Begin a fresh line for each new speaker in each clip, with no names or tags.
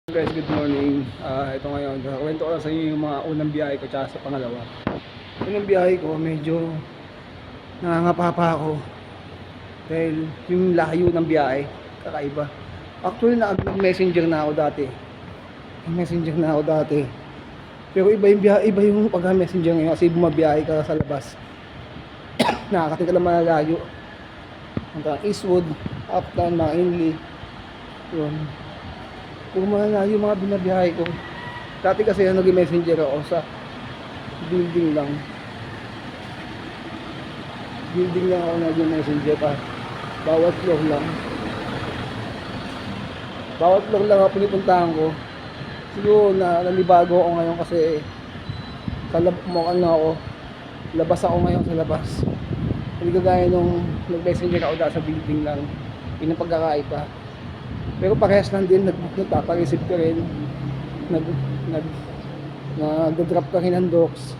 Guys, good morning. Ito ngayon, kwento ko lang sa inyo yung mga unang biyahe ko tsaka sa pangalawa. Unang biyahe ko, medyo nangangapa pa ako dahil yung layo ng biyahe, kakaiba. Actually, nag-messenger na ako dati. Messenger na ako dati. Pero iba yung biyahe, iba yung pag-messenger ngayon kasi bumabiyahe ka sa labas. Nakakating ka lang malalayo. Hanggang Eastwood, Uptown, McKinley. Yun. Kung malalayo yung mga binabiyahe ko. Dati kasi nag-messenger ako sa building lang. Building lang ako nag-messenger pa. Bawat floor lang. Bawat floor lang ako pinipuntahan ko. Siguro nanibago ako ngayon kasi mukhang na ako. Labas ako ngayon sa labas. Hindi kagaya nung nag-messenger ako dahil sa building lang. Yun ang pagkakaiba. Pero parehas lang din, nagpapareceive ka rin, nag-drop ka rin ng docs,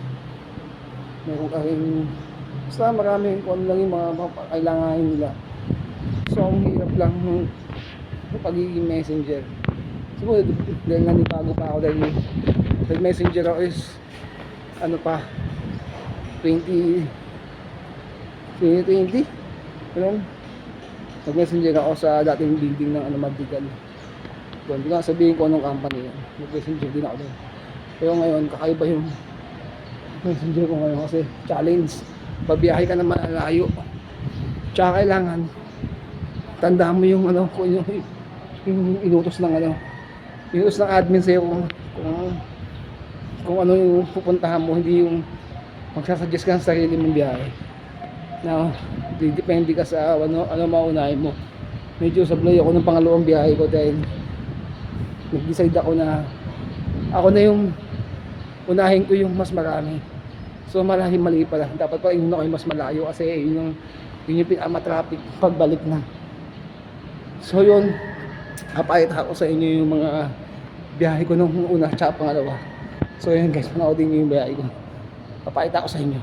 meron ka rin, basta marami kung ano lang yung mga kailanganin nila. So, ang hirap lang ng pagiging messenger. Siguro, dahil nanibago pa ako dahil messenger ako is, ano pa, 2020, ganun. Nag-messenger ako sa dating building ng Magical. Doon, hindi ko sabihin ko anong company yan. Nag-messenger din ako doon. Pero ngayon, kakaiba yung messenger ko ngayon kasi challenge. Babiyahe ka na malayo. Tsaka kailangan, tandaan mo yung kung yung inutos ng inutos ng admin sa'yo kung ano yung pupuntahan mo, hindi yung magsasuggest ka ng sarili mong biyahe. Now, depende ka sa ano maunahin mo. Medyo sablay ako ng pangalawang biyahe ko dahil nag-decide ako na ako na yung unahin ko yung mas marami. So mali pala. Dapat pa inuna ko yung mas malayo kasi yun yung pinaka-traffic pagbalik na. So yun, papakita ko sa inyo yung mga biyahe ko nung una tsaka pangalawa. So yun guys, panoodin nyo yung biyahe ko. Papakita ko sa inyo.